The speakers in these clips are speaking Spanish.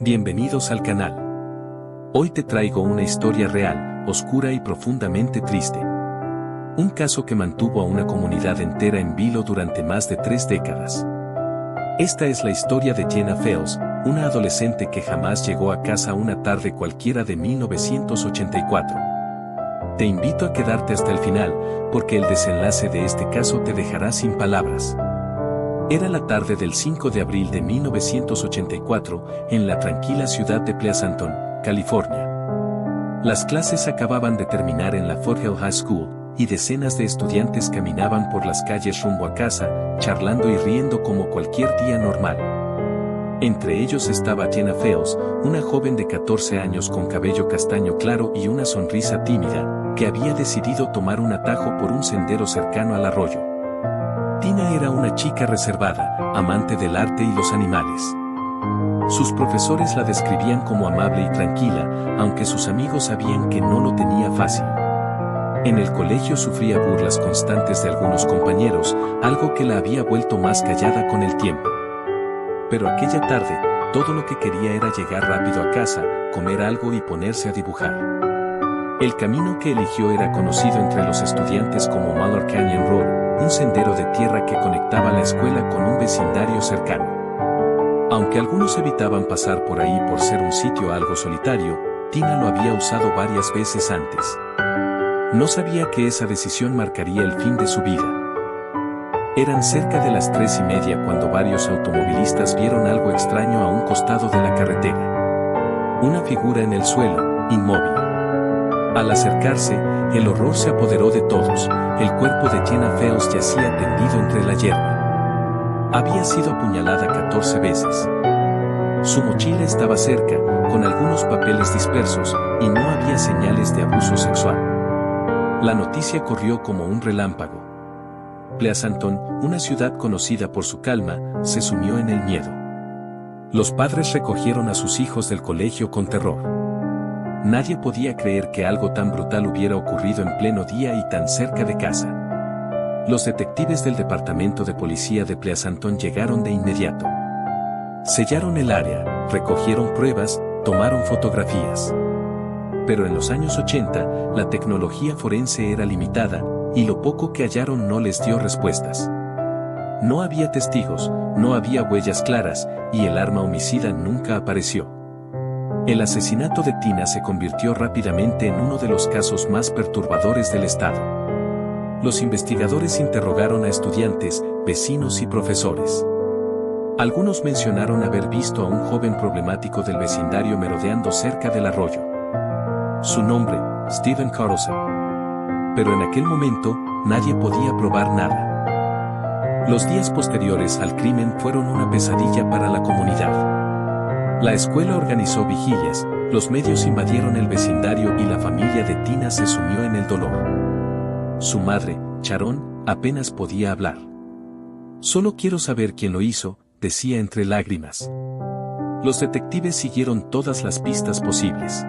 Bienvenidos al canal. Hoy te traigo una historia real, oscura y profundamente triste. Un caso que mantuvo a una comunidad entera en vilo durante más de 3 décadas. Esta es la historia de Jenna Fields, una adolescente que jamás llegó a casa una tarde cualquiera de 1984. Te invito a quedarte hasta el final, porque el desenlace de este caso te dejará sin palabras. Era la tarde del 5 de abril de 1984, en la tranquila ciudad de Pleasanton, California. Las clases acababan de terminar en la Fort Hill High School, y decenas de estudiantes caminaban por las calles rumbo a casa, charlando y riendo como cualquier día normal. Entre ellos estaba Jenna Fields, una joven de 14 años con cabello castaño claro y una sonrisa tímida, que había decidido tomar un atajo por un sendero cercano al arroyo. Tina era una chica reservada, amante del arte y los animales. Sus profesores la describían como amable y tranquila, aunque sus amigos sabían que no lo tenía fácil. En el colegio sufría burlas constantes de algunos compañeros, algo que la había vuelto más callada con el tiempo. Pero aquella tarde, todo lo que quería era llegar rápido a casa, comer algo y ponerse a dibujar. El camino que eligió era conocido entre los estudiantes como Mallard Canyon Road, un sendero de tierra que conectaba la escuela con un vecindario cercano. Aunque algunos evitaban pasar por ahí por ser un sitio algo solitario, Tina lo había usado varias veces antes. No sabía que esa decisión marcaría el fin de su vida. Eran cerca de las 3:30 cuando varios automovilistas vieron algo extraño a un costado de la carretera. Una figura en el suelo, inmóvil. Al acercarse, el horror se apoderó de todos. El cuerpo de Jenna Fields yacía tendido entre la hierba. Había sido apuñalada 14 veces. Su mochila estaba cerca, con algunos papeles dispersos, y no había señales de abuso sexual. La noticia corrió como un relámpago. Pleasanton, una ciudad conocida por su calma, se sumió en el miedo. Los padres recogieron a sus hijos del colegio con terror. Nadie podía creer que algo tan brutal hubiera ocurrido en pleno día y tan cerca de casa. Los detectives del departamento de policía de Pleasanton llegaron de inmediato. Sellaron el área, recogieron pruebas, tomaron fotografías. Pero en los años 80, la tecnología forense era limitada, y lo poco que hallaron no les dio respuestas. No había testigos, no había huellas claras, y el arma homicida nunca apareció. El asesinato de Tina se convirtió rápidamente en uno de los casos más perturbadores del estado. Los investigadores interrogaron a estudiantes, vecinos y profesores. Algunos mencionaron haber visto a un joven problemático del vecindario merodeando cerca del arroyo. Su nombre, Stephen Carlson. Pero en aquel momento, nadie podía probar nada. Los días posteriores al crimen fueron una pesadilla para la comunidad. La escuela organizó vigilias, los medios invadieron el vecindario y la familia de Tina se sumió en el dolor. Su madre, Sharon, apenas podía hablar. «Solo quiero saber quién lo hizo», decía entre lágrimas. Los detectives siguieron todas las pistas posibles.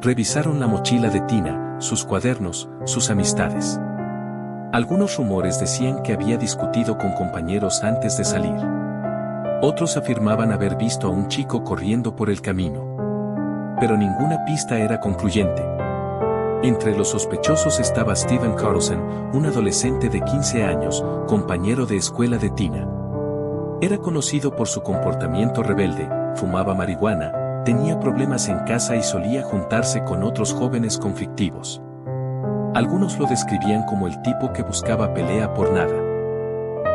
Revisaron la mochila de Tina, sus cuadernos, sus amistades. Algunos rumores decían que había discutido con compañeros antes de salir. Otros afirmaban haber visto a un chico corriendo por el camino. Pero ninguna pista era concluyente. Entre los sospechosos estaba Stephen Carlson, un adolescente de 15 años, compañero de escuela de Tina. Era conocido por su comportamiento rebelde, fumaba marihuana, tenía problemas en casa y solía juntarse con otros jóvenes conflictivos. Algunos lo describían como el tipo que buscaba pelea por nada.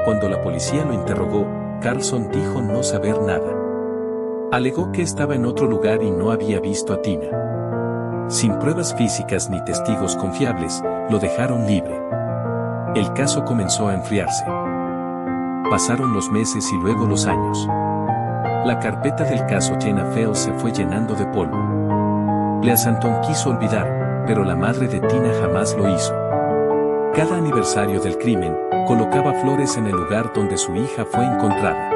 Cuando la policía lo interrogó, Carlson dijo no saber nada. Alegó que estaba en otro lugar y no había visto a Tina. Sin pruebas físicas ni testigos confiables, lo dejaron libre. El caso comenzó a enfriarse. Pasaron los meses y luego los años. La carpeta del caso Jenna Fields se fue llenando de polvo. Pleasanton quiso olvidar, pero la madre de Tina jamás lo hizo. Cada aniversario del crimen, colocaba flores en el lugar donde su hija fue encontrada.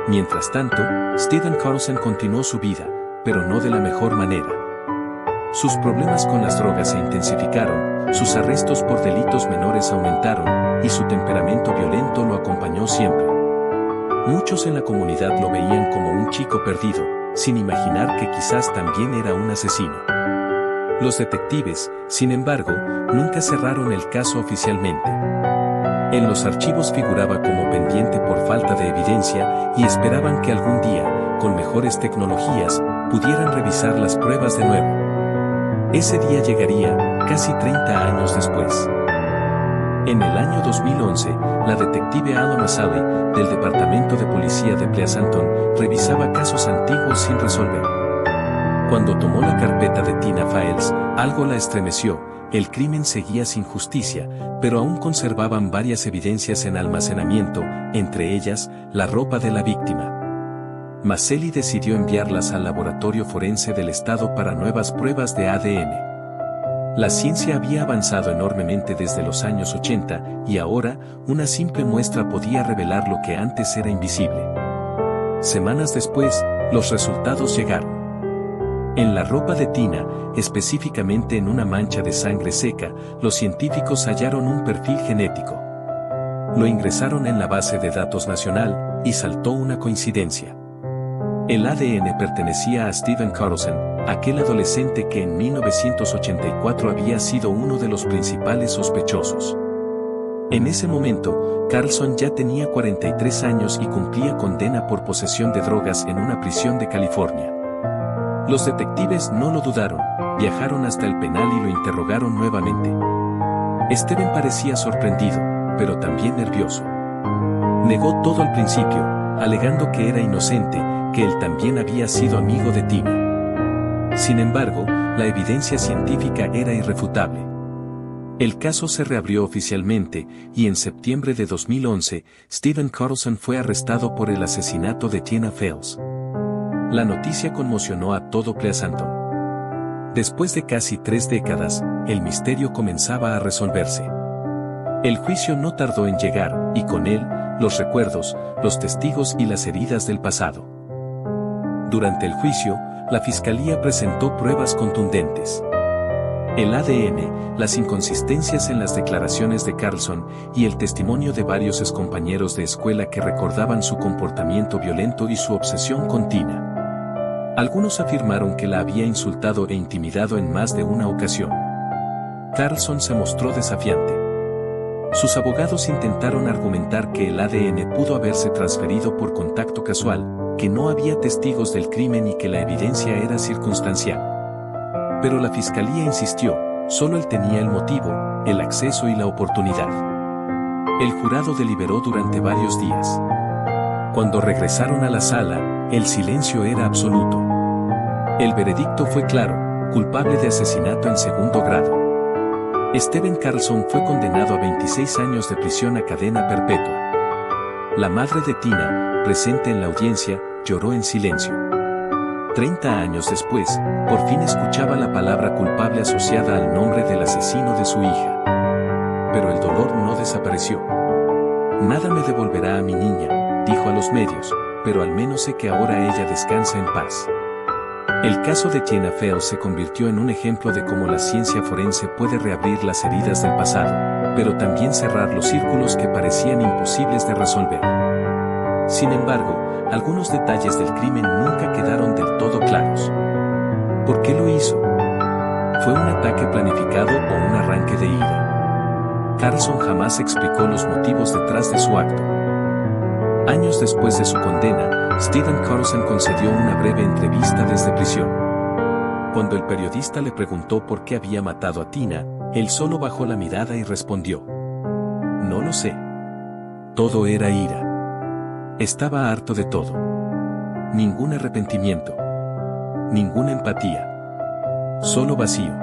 Mientras tanto, Stephen Carlson continuó su vida, pero no de la mejor manera. Sus problemas con las drogas se intensificaron, sus arrestos por delitos menores aumentaron, y su temperamento violento lo acompañó siempre. Muchos en la comunidad lo veían como un chico perdido, sin imaginar que quizás también era un asesino. Los detectives, sin embargo, nunca cerraron el caso oficialmente. En los archivos figuraba como pendiente por falta de evidencia y esperaban que algún día, con mejores tecnologías, pudieran revisar las pruebas de nuevo. Ese día llegaría, casi 30 años después. En el año 2011, la detective Alma Sally, del Departamento de Policía de Pleasanton, revisaba casos antiguos sin resolver. Cuando tomó la carpeta de Tina Files, algo la estremeció. El crimen seguía sin justicia, pero aún conservaban varias evidencias en almacenamiento, entre ellas, la ropa de la víctima. Maselli decidió enviarlas al laboratorio forense del estado para nuevas pruebas de ADN. La ciencia había avanzado enormemente desde los años 80, y ahora, una simple muestra podía revelar lo que antes era invisible. Semanas después, los resultados llegaron. En la ropa de Tina, específicamente en una mancha de sangre seca, los científicos hallaron un perfil genético. Lo ingresaron en la base de datos nacional, y saltó una coincidencia. El ADN pertenecía a Steven Carlson, aquel adolescente que en 1984 había sido uno de los principales sospechosos. En ese momento, Carlson ya tenía 43 años y cumplía condena por posesión de drogas en una prisión de California. Los detectives no lo dudaron, viajaron hasta el penal y lo interrogaron nuevamente. Steven parecía sorprendido, pero también nervioso. Negó todo al principio, alegando que era inocente, que él también había sido amigo de Tina. Sin embargo, la evidencia científica era irrefutable. El caso se reabrió oficialmente, y en septiembre de 2011, Steven Carlson fue arrestado por el asesinato de Tina Files. La noticia conmocionó a todo Pleasanton. Después de casi 3 décadas, el misterio comenzaba a resolverse. El juicio no tardó en llegar, y con él, los recuerdos, los testigos y las heridas del pasado. Durante el juicio, la fiscalía presentó pruebas contundentes. El ADN, las inconsistencias en las declaraciones de Carlson y el testimonio de varios excompañeros de escuela que recordaban su comportamiento violento y su obsesión con Tina. Algunos afirmaron que la había insultado e intimidado en más de una ocasión. Carlson se mostró desafiante. Sus abogados intentaron argumentar que el ADN pudo haberse transferido por contacto casual, que no había testigos del crimen y que la evidencia era circunstancial. Pero la fiscalía insistió, solo él tenía el motivo, el acceso y la oportunidad. El jurado deliberó durante varios días. Cuando regresaron a la sala, el silencio era absoluto. El veredicto fue claro, culpable de asesinato en segundo grado. Steven Carlson fue condenado a 26 años de prisión a cadena perpetua. La madre de Tina, presente en la audiencia, lloró en silencio. 30 años después, por fin escuchaba la palabra culpable asociada al nombre del asesino de su hija. Pero el dolor no desapareció. Nada me devolverá a mi niña, dijo a los medios, pero al menos sé que ahora ella descansa en paz. El caso de Tina Files se convirtió en un ejemplo de cómo la ciencia forense puede reabrir las heridas del pasado, pero también cerrar los círculos que parecían imposibles de resolver. Sin embargo, algunos detalles del crimen nunca quedaron del todo claros. ¿Por qué lo hizo? ¿Fue un ataque planificado o un arranque de ira? Carlson jamás explicó los motivos detrás de su acto. Años después de su condena, Steven Carlson concedió una breve entrevista desde prisión. Cuando el periodista le preguntó por qué había matado a Tina, él solo bajó la mirada y respondió: "No lo sé. Todo era ira. Estaba harto de todo. Ningún arrepentimiento. Ninguna empatía. Solo vacío".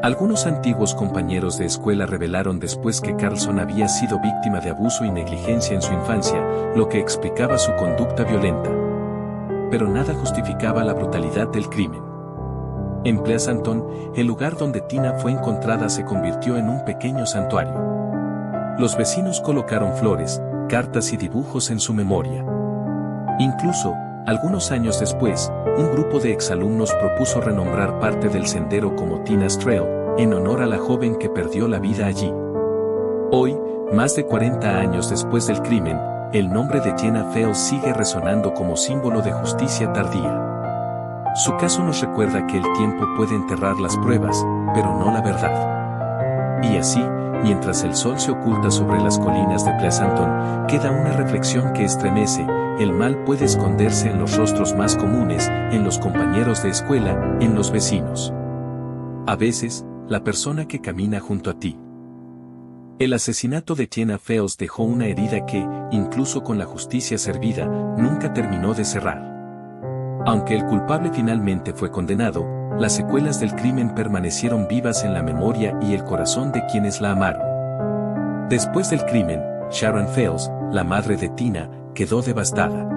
Algunos antiguos compañeros de escuela revelaron después que Carlson había sido víctima de abuso y negligencia en su infancia, lo que explicaba su conducta violenta. Pero nada justificaba la brutalidad del crimen. En Pleasanton, el lugar donde Tina fue encontrada se convirtió en un pequeño santuario. Los vecinos colocaron flores, cartas y dibujos en su memoria. Incluso, algunos años después, un grupo de exalumnos propuso renombrar parte del sendero como Tina's Trail, en honor a la joven que perdió la vida allí. Hoy, más de 40 años después del crimen, el nombre de Tina Files sigue resonando como símbolo de justicia tardía. Su caso nos recuerda que el tiempo puede enterrar las pruebas, pero no la verdad. Y así, mientras el sol se oculta sobre las colinas de Pleasanton, queda una reflexión que estremece: el mal puede esconderse en los rostros más comunes, en los compañeros de escuela, en los vecinos. A veces, la persona que camina junto a ti. El asesinato de Tina Fales dejó una herida que, incluso con la justicia servida, nunca terminó de cerrar. Aunque el culpable finalmente fue condenado, las secuelas del crimen permanecieron vivas en la memoria y el corazón de quienes la amaron. Después del crimen, Sharon Fales, la madre de Tina, quedó devastada.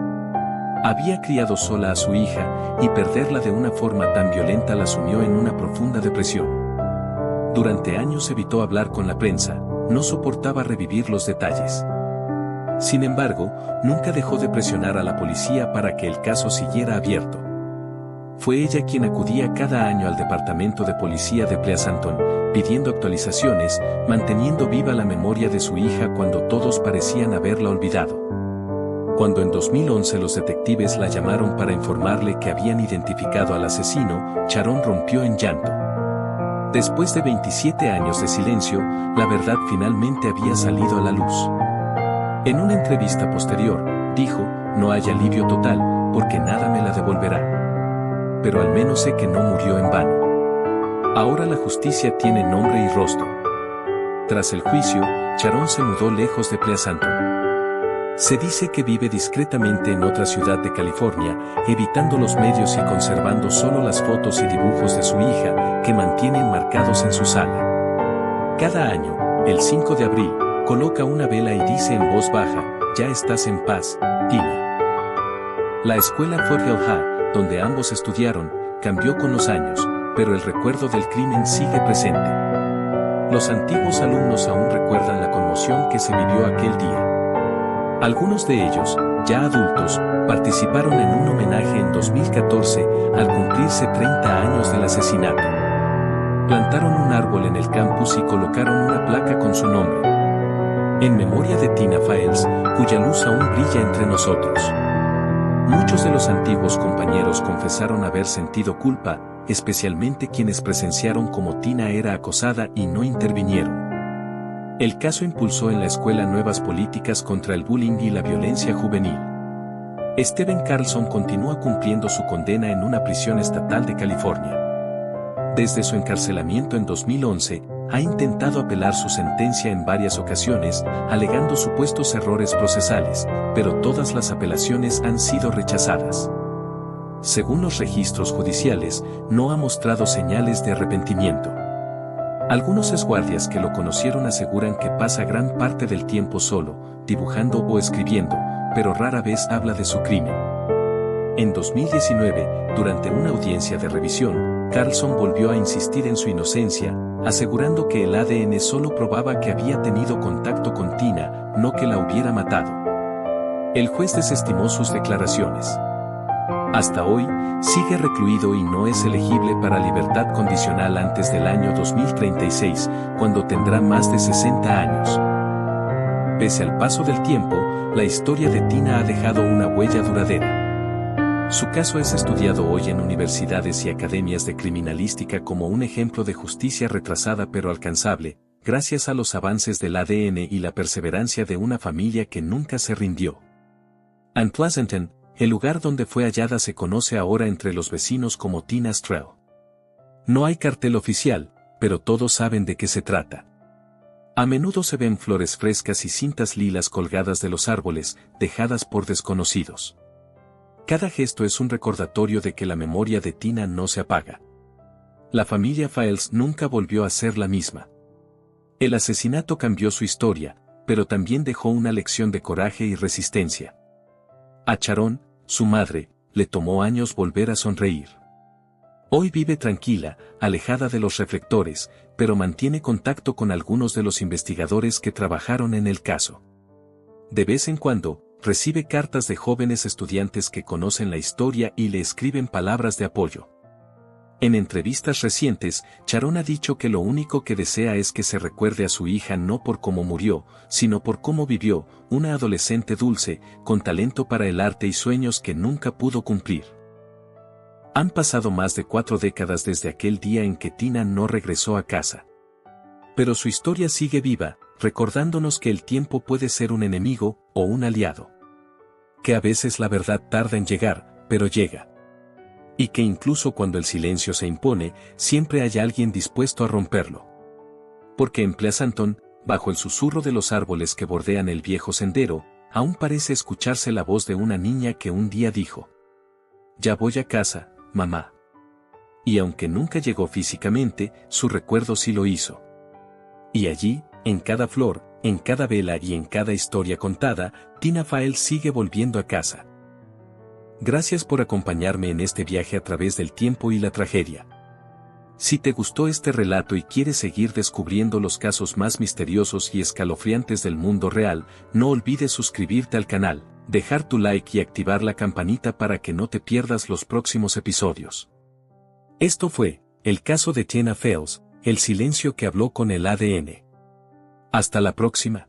Había criado sola a su hija, y perderla de una forma tan violenta la sumió en una profunda depresión. Durante años evitó hablar con la prensa, no soportaba revivir los detalles. Sin embargo, nunca dejó de presionar a la policía para que el caso siguiera abierto. Fue ella quien acudía cada año al departamento de policía de Pleasanton, pidiendo actualizaciones, manteniendo viva la memoria de su hija cuando todos parecían haberla olvidado. Cuando en 2011 los detectives la llamaron para informarle que habían identificado al asesino, Sharon rompió en llanto. Después de 27 años de silencio, la verdad finalmente había salido a la luz. En una entrevista posterior, dijo: "No hay alivio total, porque nada me la devolverá. Pero al menos sé que no murió en vano. Ahora la justicia tiene nombre y rostro". Tras el juicio, Sharon se mudó lejos de Pleasanton. Se dice que vive discretamente en otra ciudad de California, evitando los medios y conservando solo las fotos y dibujos de su hija, que mantiene enmarcados en su sala. Cada año, el 5 de abril, coloca una vela y dice en voz baja: "Ya estás en paz, Tina". La escuela Fort Hill High, donde ambos estudiaron, cambió con los años, pero el recuerdo del crimen sigue presente. Los antiguos alumnos aún recuerdan la conmoción que se vivió aquel día. Algunos de ellos, ya adultos, participaron en un homenaje en 2014, al cumplirse 30 años del asesinato. Plantaron un árbol en el campus y colocaron una placa con su nombre, en memoria de Tina Fales, cuya luz aún brilla entre nosotros. Muchos de los antiguos compañeros confesaron haber sentido culpa, especialmente quienes presenciaron cómo Tina era acosada y no intervinieron. El caso impulsó en la escuela nuevas políticas contra el bullying y la violencia juvenil. Steven Carlson continúa cumpliendo su condena en una prisión estatal de California. Desde su encarcelamiento en 2011, ha intentado apelar su sentencia en varias ocasiones, alegando supuestos errores procesales, pero todas las apelaciones han sido rechazadas. Según los registros judiciales, no ha mostrado señales de arrepentimiento. Algunos exguardias que lo conocieron aseguran que pasa gran parte del tiempo solo, dibujando o escribiendo, pero rara vez habla de su crimen. En 2019, durante una audiencia de revisión, Carlson volvió a insistir en su inocencia, asegurando que el ADN solo probaba que había tenido contacto con Tina, no que la hubiera matado. El juez desestimó sus declaraciones. Hasta hoy, sigue recluido y no es elegible para libertad condicional antes del año 2036, cuando tendrá más de 60 años. Pese al paso del tiempo, la historia de Tina ha dejado una huella duradera. Su caso es estudiado hoy en universidades y academias de criminalística como un ejemplo de justicia retrasada pero alcanzable, gracias a los avances del ADN y la perseverancia de una familia que nunca se rindió. En Pleasanton, el lugar donde fue hallada se conoce ahora entre los vecinos como Tina's Trail. No hay cartel oficial, pero todos saben de qué se trata. A menudo se ven flores frescas y cintas lilas colgadas de los árboles, dejadas por desconocidos. Cada gesto es un recordatorio de que la memoria de Tina no se apaga. La familia Fales nunca volvió a ser la misma. El asesinato cambió su historia, pero también dejó una lección de coraje y resistencia. A Sharon, su madre, le tomó años volver a sonreír. Hoy vive tranquila, alejada de los reflectores, pero mantiene contacto con algunos de los investigadores que trabajaron en el caso. De vez en cuando, recibe cartas de jóvenes estudiantes que conocen la historia y le escriben palabras de apoyo. En entrevistas recientes, Sharon ha dicho que lo único que desea es que se recuerde a su hija no por cómo murió, sino por cómo vivió, una adolescente dulce, con talento para el arte y sueños que nunca pudo cumplir. Han pasado más de 4 décadas desde aquel día en que Tina no regresó a casa. Pero su historia sigue viva, recordándonos que el tiempo puede ser un enemigo o un aliado. Que a veces la verdad tarda en llegar, pero llega. Y que incluso cuando el silencio se impone, siempre hay alguien dispuesto a romperlo. Porque en Pleasanton, bajo el susurro de los árboles que bordean el viejo sendero, aún parece escucharse la voz de una niña que un día dijo: «Ya voy a casa, mamá». Y aunque nunca llegó físicamente, su recuerdo sí lo hizo. Y allí, en cada flor, en cada vela y en cada historia contada, Tina Fey sigue volviendo a casa. Gracias por acompañarme en este viaje a través del tiempo y la tragedia. Si te gustó este relato y quieres seguir descubriendo los casos más misteriosos y escalofriantes del mundo real, no olvides suscribirte al canal, dejar tu like y activar la campanita para que no te pierdas los próximos episodios. Esto fue el caso de Tina Fey, el silencio que habló con el ADN. Hasta la próxima.